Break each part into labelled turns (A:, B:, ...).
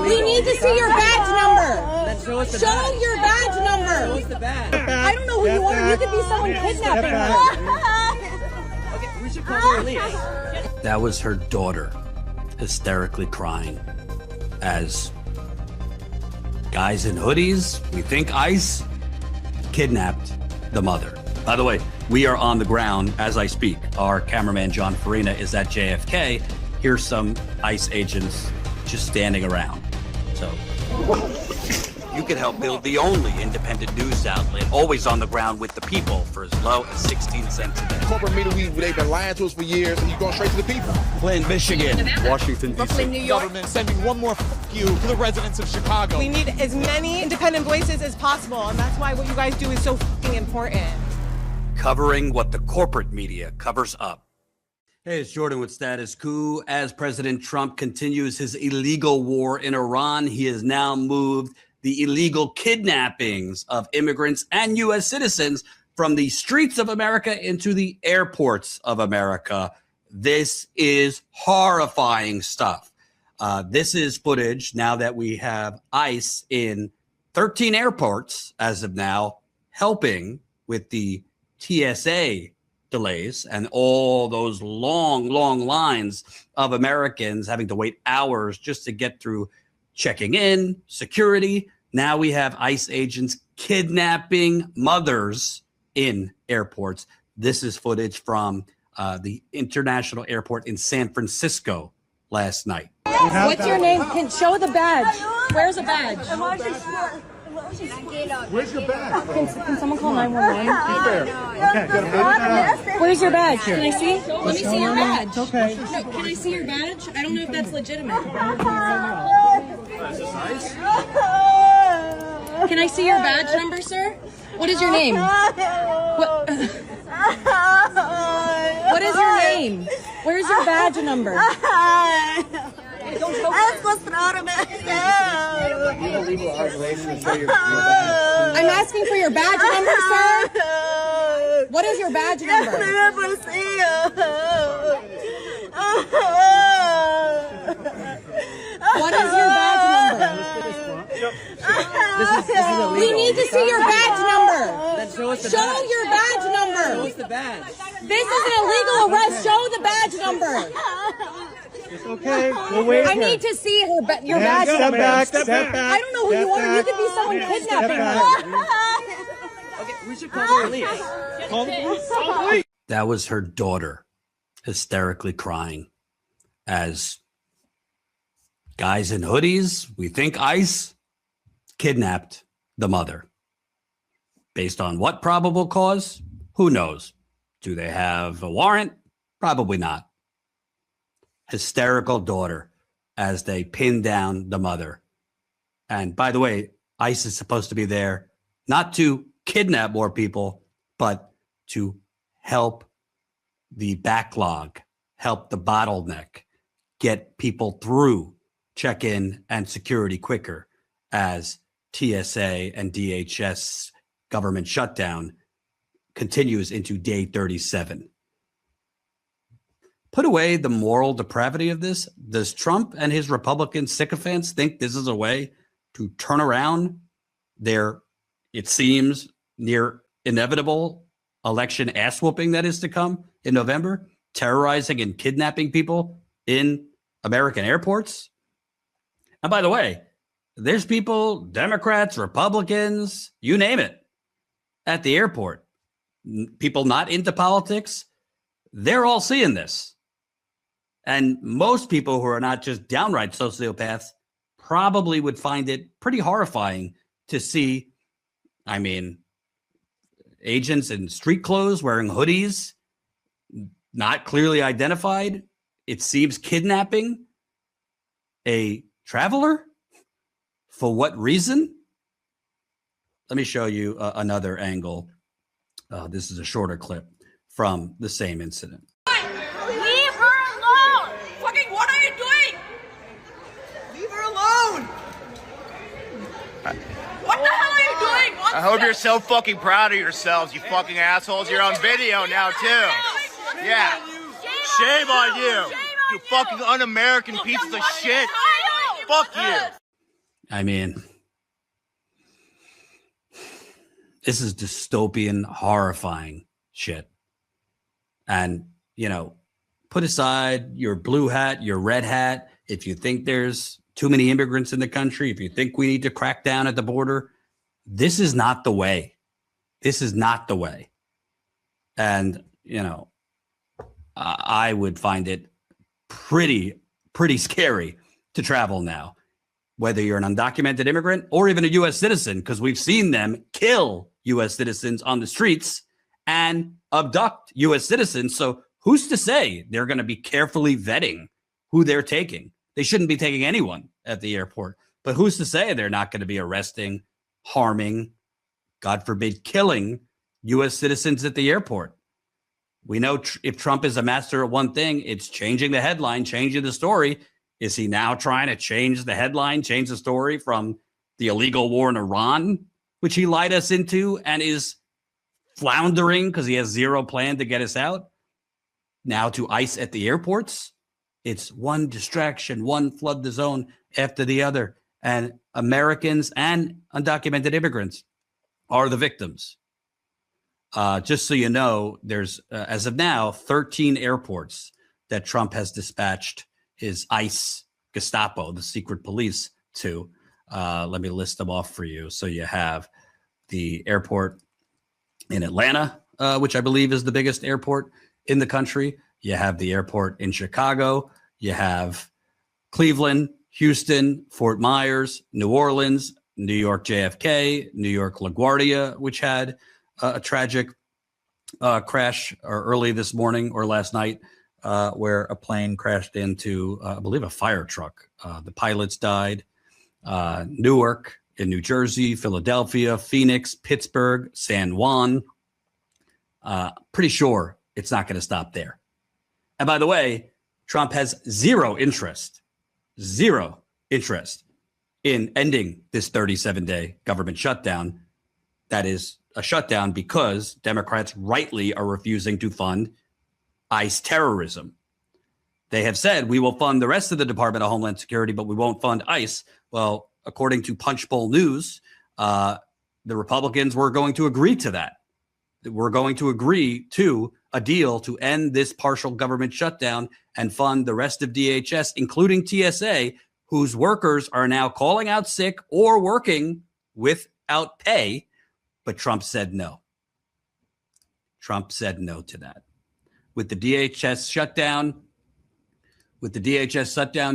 A: We need to see your badge number.
B: Then show us the
A: Show
B: badge.
A: your badge number.
B: Show us the badge.
A: I don't know who you are. You could be someone kidnapping her.
B: Okay, we should call the police.
C: That was her daughter hysterically crying as guys in hoodies, we think ICE, kidnapped the mother. By the way, we are on the ground as I speak. Our cameraman, Jon Farina, is at JFK. Here's some ICE agents just standing around. So you can help build the only independent news outlet always on the ground with the people for as low as 16 cents a day.
D: Corporate media, they've been lying to us for years, and you're going straight to the people.
C: Flint, Michigan, Washington, D.C.
E: New York. Government sending one more you to the residents of Chicago.
F: We need as many independent voices as possible, and that's why what you guys do is so important.
C: Covering what the corporate media covers up. Hey, it's Jordan with Status Coup. As President Trump continues his illegal war in Iran, he has now moved the illegal kidnappings of immigrants and U.S. citizens from the streets of America into the airports of America. This is horrifying stuff. This is footage now that we have ICE in 13 airports as of now, helping with the TSA delays and all those long lines of Americans having to wait hours just to get through checking in, security. Now we have ICE agents kidnapping mothers in airports. This is footage from the international airport in San Francisco last night.
A: What's your name? Can show the badge. Where's a badge?
D: Where's your bag?
A: Can someone call 911?
D: Okay.
A: Where's your badge? Can I see? Let me see your badge.
D: Okay.
A: No, can I see your badge? I don't know if that's legitimate. Can I see your badge number, sir? What is your name? What is your name? Where's your badge number? I'm asking for your badge number, sir. What is your badge number? What is your badge number?
B: This is illegal.
A: We need to see your badge number.
B: Then show us the
A: Show
B: badge.
A: your badge
B: Show
A: number.
B: us the badge.
A: This is an illegal arrest. Show the badge number.
D: Okay, we'll wait.
A: I need to see your badge number.
D: Step back.
A: I don't know who you are. You could be someone kidnapping her.
B: Okay, we should call the police.
D: Call the police.
C: That was her daughter hysterically crying as guys in hoodies, we think ICE, kidnapped the mother. Based on what probable cause? Who knows? Do they have a warrant? Probably not. Hysterical daughter as they pin down the mother. And by the way, ICE is supposed to be there not to kidnap more people, but to help the backlog, help the bottleneck, get people through check-in and security quicker as TSA and DHS government shutdown continues into day 37. Put away the moral depravity of this. Does Trump and his Republican sycophants think this is a way to turn around their, it seems, near inevitable election ass whooping that is to come in November, terrorizing and kidnapping people in American airports? And by the way, there's people, Democrats, Republicans, you name it, at the airport. People not into politics, they're all seeing this. And most people who are not just downright sociopaths probably would find it pretty horrifying to see, I mean, agents in street clothes wearing hoodies, not clearly identified. It seems kidnapping a traveler. For what reason? Let me show you another angle. This is a shorter clip from the same incident.
G: Leave her alone! Fucking what are you doing? Leave her alone! What the hell are you doing?
H: I hope you're so fucking proud of yourselves, you fucking assholes. You're on video now, too. Yeah.
G: Shame on you! Shame
H: You fucking un-American pieces of shit. Fuck you.
C: I mean, this is dystopian, horrifying shit. And, put aside your blue hat, your red hat. If you think there's too many immigrants in the country, if you think we need to crack down at the border, this is not the way. This is not the way. And, I would find it pretty scary to travel now, whether you're an undocumented immigrant or even a U.S. citizen, because we've seen them kill U.S. citizens on the streets and abduct U.S. citizens. So who's to say they're going to be carefully vetting who they're taking? They shouldn't be taking anyone at the airport, but who's to say they're not going to be arresting, harming, God forbid, killing U.S. citizens at the airport? We know if Trump is a master at one thing, it's changing the headline, changing the story. Is he now trying to change the headline, change the story from the illegal war in Iran, which he lied us into and is floundering because he has zero plan to get us out, now to ICE at the airports? It's one distraction, one flood the zone after the other. And Americans and undocumented immigrants are the victims. Just so you know, there's, as of now, 13 airports that Trump has dispatched his ICE Gestapo, the secret police, to. Let me list them off for you. So you have the airport in Atlanta, which I believe is the biggest airport in the country. You have the airport in Chicago. You have Cleveland, Houston, Fort Myers, New Orleans, New York JFK, New York LaGuardia, which had a tragic crash early this morning or last night, where a plane crashed into, I believe, a fire truck. The pilots died. Newark in New Jersey, Philadelphia, Phoenix, Pittsburgh, San Juan. Pretty sure it's not going to stop there. And by the way, Trump has zero interest in ending this 37-day government shutdown. That is a shutdown because Democrats rightly are refusing to fund ICE terrorism. They have said we will fund the rest of the Department of Homeland Security, but we won't fund ICE. Well, according to Punchbowl News, the Republicans were going to agree to that. We're going to agree to a deal to end this partial government shutdown and fund the rest of DHS, including TSA, whose workers are now calling out sick or working without pay. But Trump said no. Trump said no to that. With the DHS shutdown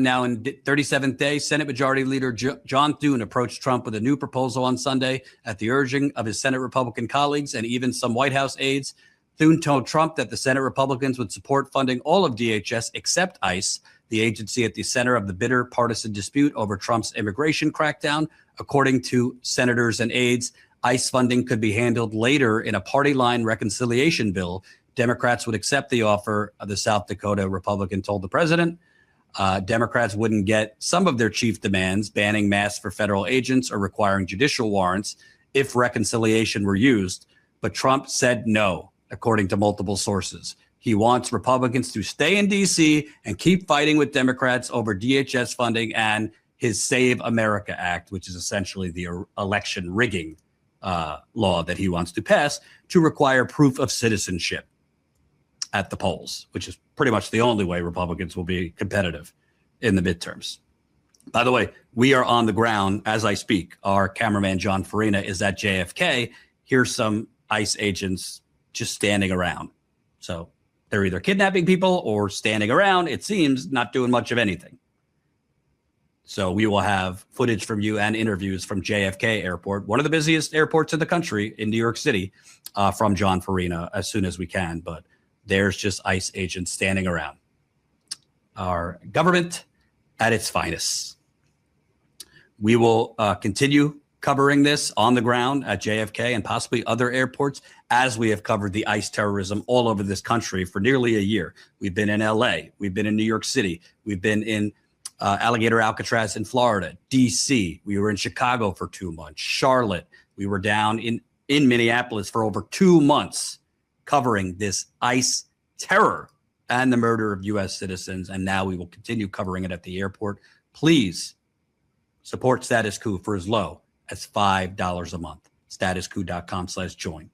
C: now in 37th day, Senate Majority Leader John Thune approached Trump with a new proposal on Sunday at the urging of his Senate Republican colleagues and even some White House aides. Thune told Trump that the Senate Republicans would support funding all of DHS except ICE, the agency at the center of the bitter partisan dispute over Trump's immigration crackdown. According to senators and aides, ICE funding could be handled later in a party line reconciliation bill. Democrats would accept the offer, the South Dakota Republican told the president. Democrats wouldn't get some of their chief demands, banning masks for federal agents or requiring judicial warrants, if reconciliation were used. But Trump said no, according to multiple sources. He wants Republicans to stay in D.C. and keep fighting with Democrats over DHS funding and his Save America Act, which is essentially the election rigging law that he wants to pass to require proof of citizenship at the polls, which is pretty much the only way Republicans will be competitive in the midterms. By the way, we are on the ground as I speak. Our cameraman, Jon Farina, is at JFK. Here's some ICE agents just standing around. So they're either kidnapping people or standing around, it seems, not doing much of anything. So we will have footage from you and interviews from JFK Airport, one of the busiest airports in the country in New York City, from Jon Farina as soon as we can. But there's just ICE agents standing around. Our government at its finest. We will continue covering this on the ground at JFK and possibly other airports, as we have covered the ICE terrorism all over this country for nearly a year. We've been in LA. We've been in New York City. We've been in Alligator Alcatraz in Florida, DC. We were in Chicago for 2 months, Charlotte. We were down in Minneapolis for over 2 months covering this ICE terror and the murder of U.S. citizens. And now we will continue covering it at the airport. Please support Status Quo for as low as $5 a month. Statusquo.com/join.